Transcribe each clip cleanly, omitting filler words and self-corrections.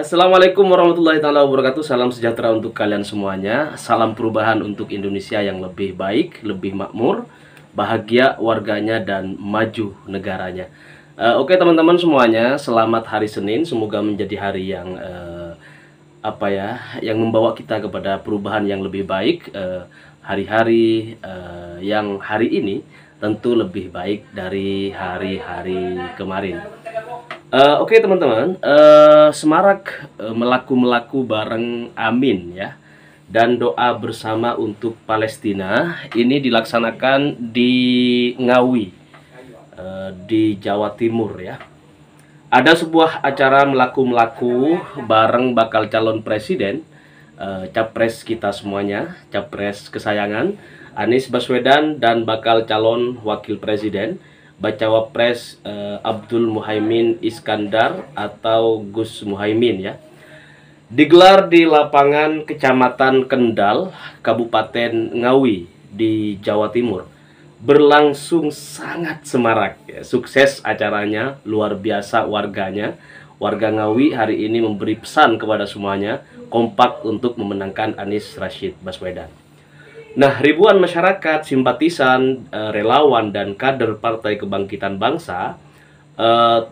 Assalamualaikum warahmatullahi taala wabarakatuh. Salam sejahtera untuk kalian semuanya. Salam perubahan untuk Indonesia yang lebih baik, lebih makmur, bahagia warganya dan maju negaranya. Oke teman-teman semuanya, selamat hari Senin. Semoga menjadi hari yang yang membawa kita kepada perubahan yang lebih baik. Hari-hari yang hari ini tentu lebih baik dari hari-hari kemarin. Oke teman-teman, semarak melaku-melaku bareng amin ya, dan doa bersama untuk Palestina ini dilaksanakan di Ngawi, di Jawa Timur ya. Ada sebuah acara melaku-melaku bareng bakal calon presiden, capres kita semuanya, capres kesayangan Anies Baswedan, dan bakal calon wakil presiden Bacawa Pres Abdul Muhaimin Iskandar atau Gus Muhaimin ya. Digelar di lapangan Kecamatan Kendal, Kabupaten Ngawi di Jawa Timur. Berlangsung sangat semarak ya. Sukses acaranya, luar biasa warganya. Warga Ngawi hari ini memberi pesan kepada semuanya, kompak untuk memenangkan Anies Rashid Baswedan. Nah, ribuan masyarakat, simpatisan, relawan, dan kader Partai Kebangkitan Bangsa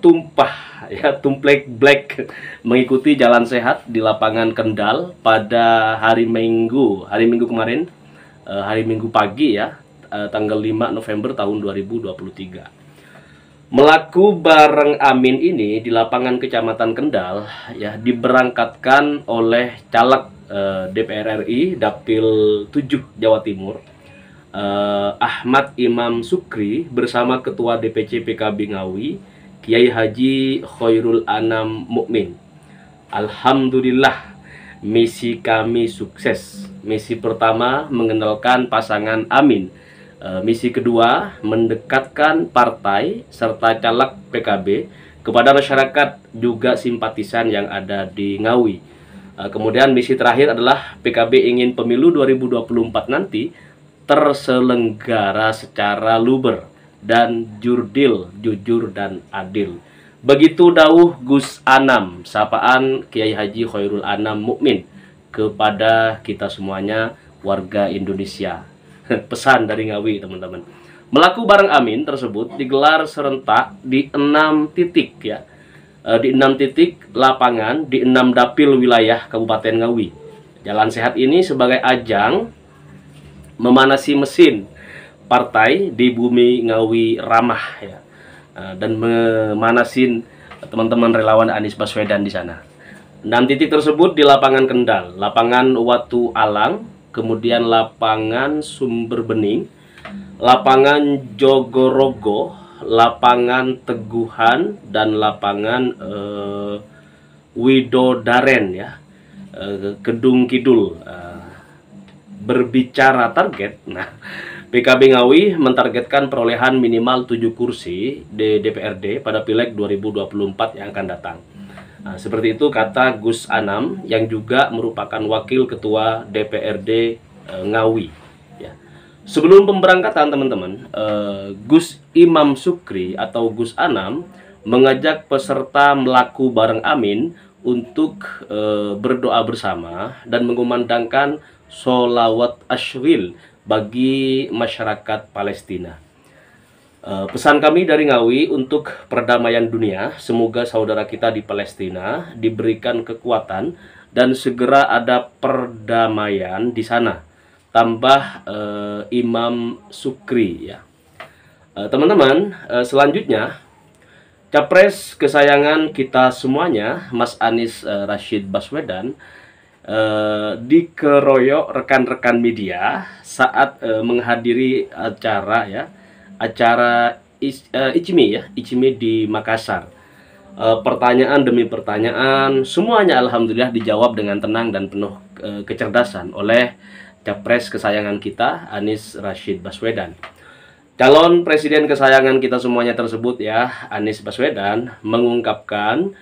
tumpah, ya, tumplek black mengikuti jalan sehat di lapangan Kendal pada hari Minggu kemarin, hari Minggu pagi ya, tanggal 5 November tahun 2023. Melaku bareng amin ini di lapangan Kecamatan Kendal ya, diberangkatkan oleh caleg DPR RI Dapil 7 Jawa Timur, Ahmad Imam Sukri, bersama Ketua DPC PKB Ngawi Kiai Haji Khairul Anam Mukmin. Alhamdulillah, misi kami sukses. Misi pertama mengenalkan pasangan amin, misi kedua mendekatkan partai serta caleg PKB kepada masyarakat juga simpatisan yang ada di Ngawi. Kemudian misi terakhir adalah PKB ingin pemilu 2024 nanti terselenggara secara luber dan jurdil, jujur dan adil. Begitu dawuh Gus Anam, sapaan Kiai Haji Khairul Anam Mukmin kepada kita semuanya warga Indonesia. Pesan dari Ngawi teman-teman. Melaku bareng amin tersebut digelar serentak di 6 titik ya. Di 6 titik lapangan di 6 dapil wilayah Kabupaten Ngawi. Jalan sehat ini sebagai ajang memanasi mesin partai di bumi Ngawi ramah ya, dan memanasin teman-teman relawan Anies Baswedan di sana. 6 titik tersebut di lapangan Kendal, lapangan Watu Alang, kemudian lapangan Sumber Bening, lapangan Jogorogo, lapangan Teguhan, dan lapangan Widodaren ya, Kedung Kidul. Berbicara target, nah PKB Ngawi mentargetkan perolehan minimal 7 kursi di DPRD pada Pileg 2024 yang akan datang. Nah, seperti itu kata Gus Anam yang juga merupakan wakil ketua DPRD Ngawi ya. Sebelum pemberangkatan teman-teman, Gus Imam Sukri atau Gus Anam mengajak peserta melaku bareng amin untuk berdoa bersama dan mengumandangkan sholawat asyril bagi masyarakat Palestina. Pesan kami dari Ngawi untuk perdamaian dunia, semoga saudara kita di Palestina diberikan kekuatan dan segera ada perdamaian di sana. Tambah Imam Sukri ya. Teman-teman, selanjutnya capres kesayangan kita semuanya, Mas Anies Rashid Baswedan, dikeroyok rekan-rekan media saat menghadiri acara ya, acara ICMI di Makassar. Pertanyaan demi pertanyaan semuanya alhamdulillah dijawab dengan tenang dan penuh kecerdasan oleh capres kesayangan kita Anies Rashid Baswedan. Calon presiden kesayangan kita semuanya tersebut ya, Anies Baswedan, mengungkapkan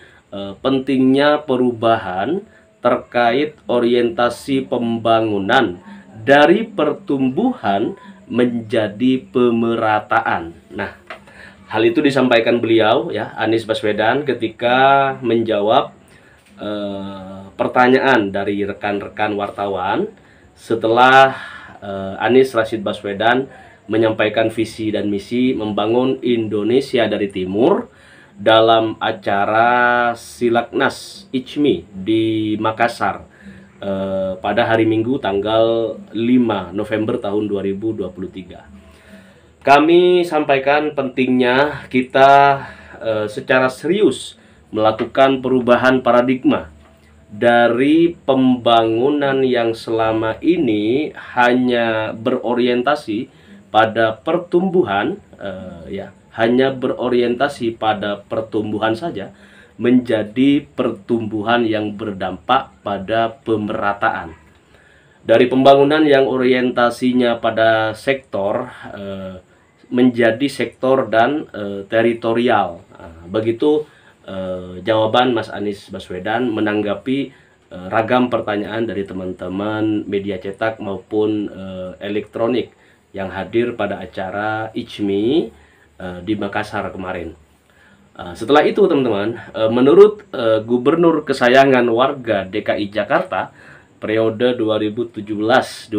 pentingnya perubahan terkait orientasi pembangunan dari pertumbuhan menjadi pemerataan. Nah, hal itu disampaikan beliau ya, Anies Baswedan, ketika menjawab pertanyaan dari rekan-rekan wartawan setelah Anies Rashid Baswedan menyampaikan visi dan misi membangun Indonesia dari Timur dalam acara Silaknas ICMI di Makassar pada hari Minggu tanggal 5 November tahun 2023. Kami sampaikan pentingnya kita secara serius melakukan perubahan paradigma dari pembangunan yang selama ini hanya berorientasi pada pertumbuhan, hanya berorientasi pada pertumbuhan saja, menjadi pertumbuhan yang berdampak pada pemerataan. Dari pembangunan yang orientasinya pada sektor menjadi sektor dan teritorial. Begitu jawaban Mas Anies Baswedan menanggapi ragam pertanyaan dari teman-teman media cetak maupun elektronik yang hadir pada acara ICMI di Makassar kemarin. Setelah itu teman-teman, menurut Gubernur kesayangan warga DKI Jakarta periode 2017-2022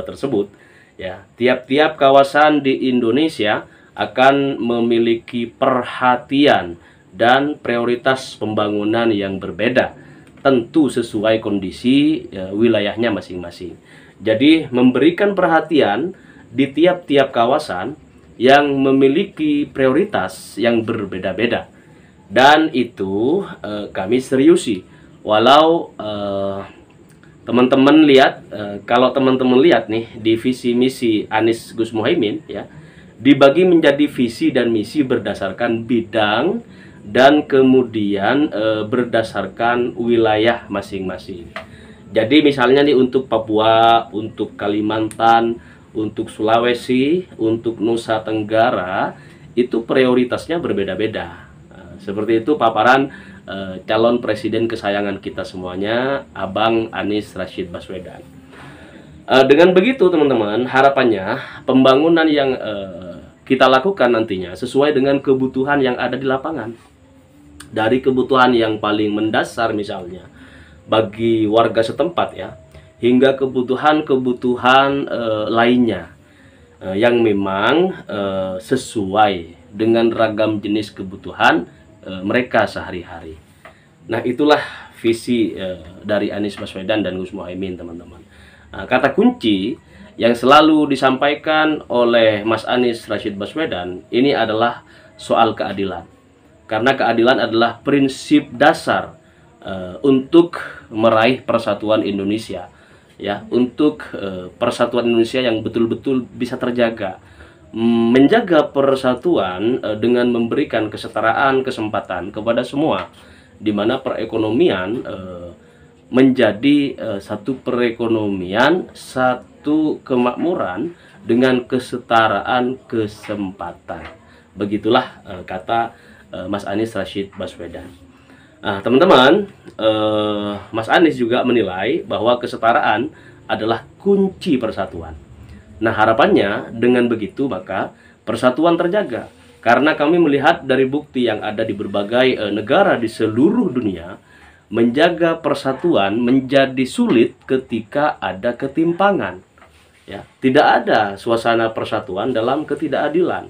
tersebut, ya, tiap-tiap kawasan di Indonesia akan memiliki perhatian dan prioritas pembangunan yang berbeda, tentu sesuai kondisi wilayahnya masing-masing. Jadi memberikan perhatian di tiap-tiap kawasan yang memiliki prioritas yang berbeda-beda, dan itu kami seriusi. Walau teman-teman lihat, kalau teman-teman lihat nih di visi misi Anies Gus Muhaimin, ya, dibagi menjadi visi dan misi berdasarkan bidang dan kemudian berdasarkan wilayah masing-masing. Jadi misalnya nih untuk Papua, untuk Kalimantan, untuk Sulawesi, untuk Nusa Tenggara, itu prioritasnya berbeda-beda. Seperti itu paparan calon presiden kesayangan kita semuanya, Abang Anies Rashid Baswedan. Dengan begitu teman-teman, harapannya pembangunan yang kita lakukan nantinya sesuai dengan kebutuhan yang ada di lapangan. Dari kebutuhan yang paling mendasar misalnya bagi warga setempat, ya, hingga kebutuhan-kebutuhan lainnya yang memang sesuai dengan ragam jenis kebutuhan mereka sehari-hari. Nah, itulah visi dari Anies Baswedan dan Gus Muhaimin, teman-teman. Kata kunci yang selalu disampaikan oleh Mas Anies Rashid Baswedan ini adalah soal keadilan. Karena keadilan adalah prinsip dasar untuk meraih persatuan Indonesia, ya, untuk persatuan Indonesia yang betul-betul bisa terjaga. Menjaga persatuan dengan memberikan kesetaraan kesempatan kepada semua, di mana perekonomian menjadi satu perekonomian, satu kemakmuran dengan kesetaraan kesempatan. Begitulah kata Mas Anies Rashid Baswedan. Teman-teman, Mas Anies juga menilai bahwa kesetaraan adalah kunci persatuan. Nah, harapannya dengan begitu maka persatuan terjaga. Karena kami melihat dari bukti yang ada di berbagai negara di seluruh dunia, menjaga persatuan menjadi sulit ketika ada ketimpangan. Ya, tidak ada suasana persatuan dalam ketidakadilan.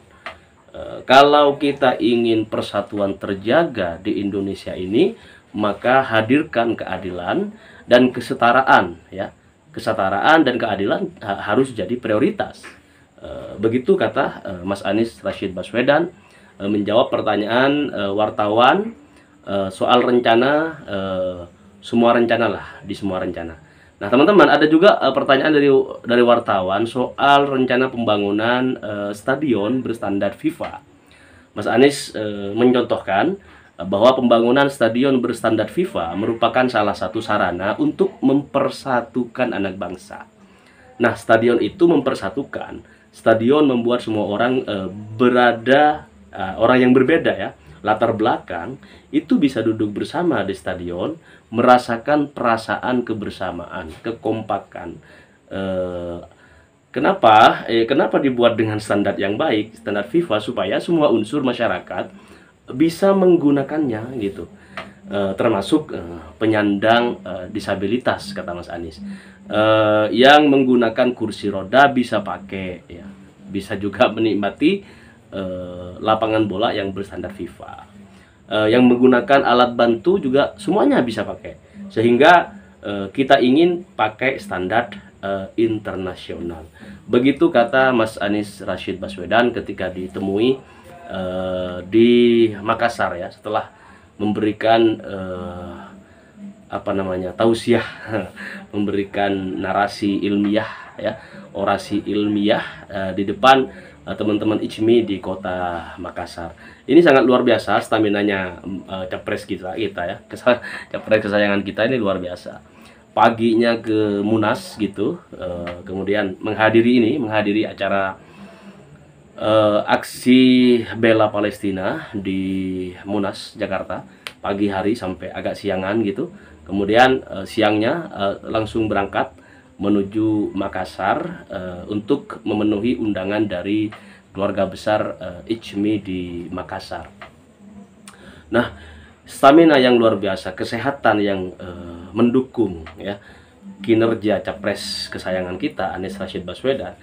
Kalau kita ingin persatuan terjaga di Indonesia ini, maka hadirkan keadilan dan kesetaraan, ya. Kesetaraan dan keadilan harus jadi prioritas. Begitu kata Mas Anies Rashid Baswedan menjawab pertanyaan wartawan soal rencana, semua rencana lah, di semua rencana. Nah, teman-teman, ada juga pertanyaan dari wartawan soal rencana pembangunan stadion berstandar FIFA. Mas Anies mencontohkan bahwa pembangunan stadion berstandar FIFA merupakan salah satu sarana untuk mempersatukan anak bangsa. Nah, stadion itu mempersatukan. Stadion membuat semua orang berada, orang yang berbeda, ya, latar belakang, itu bisa duduk bersama di stadion, merasakan perasaan kebersamaan, kekompakan. Kenapa dibuat dengan standar yang baik, standar FIFA, supaya semua unsur masyarakat bisa menggunakannya, gitu. termasuk penyandang disabilitas, kata Mas Anies. Yang menggunakan kursi roda bisa pakai, ya, bisa juga menikmati lapangan bola yang berstandar FIFA. Yang menggunakan alat bantu juga semuanya bisa pakai, sehingga kita ingin pakai standar internasional. Begitu kata Mas Anies Rashid Baswedan ketika ditemui di Makassar, ya, setelah memberikan tausiah, memberikan narasi ilmiah, ya, orasi ilmiah di depan teman-teman ICMI di kota Makassar. Ini sangat luar biasa staminanya capres kita ya, capres kesayangan kita ini luar biasa. Paginya ke Munas gitu, kemudian menghadiri acara aksi bela Palestina di Munas, Jakarta, pagi hari sampai agak siangan gitu. Kemudian siangnya langsung berangkat menuju Makassar untuk memenuhi undangan dari keluarga besar ICMI di Makassar. Nah, stamina yang luar biasa, kesehatan yang mendukung, ya, kinerja capres kesayangan kita Anies Rashid Baswedan,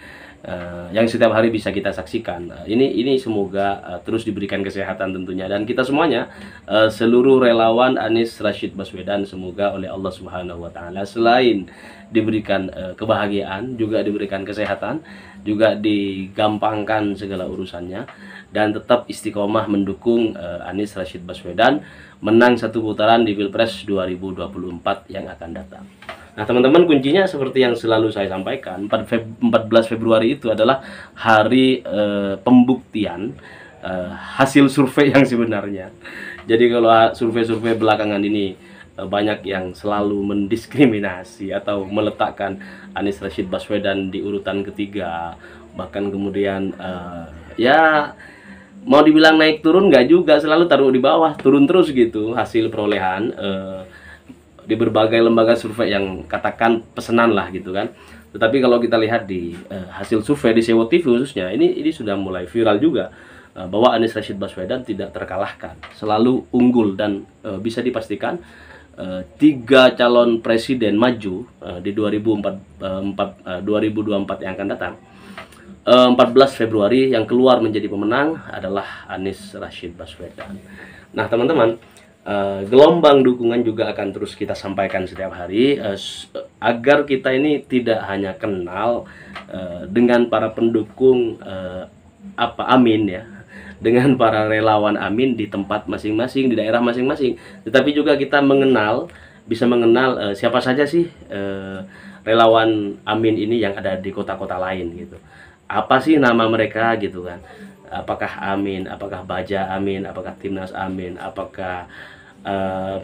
yang setiap hari bisa kita saksikan. Ini semoga terus diberikan kesehatan tentunya, dan kita semuanya, seluruh relawan Anies Rashid Baswedan, semoga oleh Allah Subhanahu wa Ta'ala selain diberikan kebahagiaan, juga diberikan kesehatan, juga digampangkan segala urusannya, dan tetap istiqomah mendukung Anies Rashid Baswedan menang satu putaran di Pilpres 2024 yang akan datang. Nah, teman-teman, kuncinya seperti yang selalu saya sampaikan, 14 Februari itu adalah hari pembuktian hasil survei yang sebenarnya. Jadi kalau survei-survei belakangan ini banyak yang selalu mendiskriminasi atau meletakkan Anies Rashid Baswedan di urutan ketiga, bahkan kemudian ya mau dibilang naik turun nggak juga, selalu taruh di bawah, turun terus gitu hasil perolehan di berbagai lembaga survei yang katakan pesanan lah gitu kan. Tetapi kalau kita lihat di hasil survei di Sewo TV khususnya, ini sudah mulai viral juga, bahwa Anies Rashid Baswedan tidak terkalahkan, selalu unggul, dan bisa dipastikan 3 calon presiden maju di 2024 yang akan datang, 14 Februari yang keluar menjadi pemenang adalah Anies Rashid Baswedan. Nah, teman-teman, gelombang dukungan juga akan terus kita sampaikan setiap hari, agar kita ini tidak hanya kenal dengan para pendukung Amin, ya, dengan para relawan Amin di tempat masing-masing, di daerah masing-masing, tetapi juga kita bisa mengenal siapa saja sih relawan Amin ini yang ada di kota-kota lain gitu. Apa sih nama mereka gitu kan? Apakah Amin, apakah Baja Amin, apakah Timnas Amin, apakah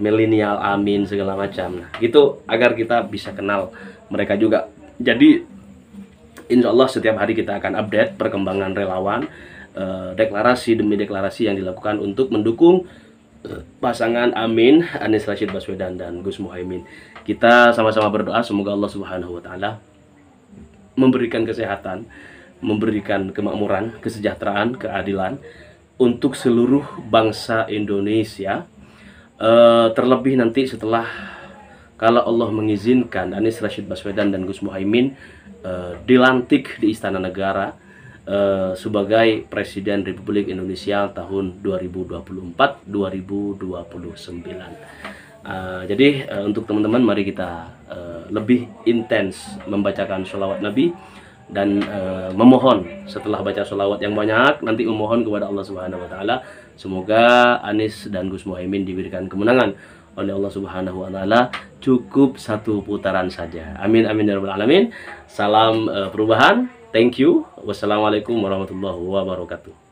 milenial Amin, segala macam. Nah, gitu agar kita bisa kenal mereka juga. Jadi insya Allah setiap hari kita akan update perkembangan relawan, deklarasi demi deklarasi yang dilakukan untuk mendukung pasangan Amin, Anies Rashid Baswedan dan Gus Muhaimin. Kita sama-sama berdoa semoga Allah Subhanahu wa Ta'ala memberikan kesehatan, memberikan kemakmuran, kesejahteraan, keadilan untuk seluruh bangsa Indonesia. Terlebih nanti setelah, kalau Allah mengizinkan, Anies Rashid Baswedan dan Gus Muhaimin dilantik di Istana Negara sebagai Presiden Republik Indonesia tahun 2024-2029. Jadi untuk teman-teman, mari kita lebih intens membacakan sholawat Nabi, dan memohon setelah baca sholawat yang banyak, nanti memohon kepada Allah Subhanahu wa Ta'ala semoga Anies dan Gus Muhaimin diberikan kemenangan oleh Allah Subhanahu wa Ta'ala, cukup 1 putaran saja. Amin amin ya rabbal alamin. Salam perubahan. Thank you. Wassalamualaikum warahmatullahi wabarakatuh.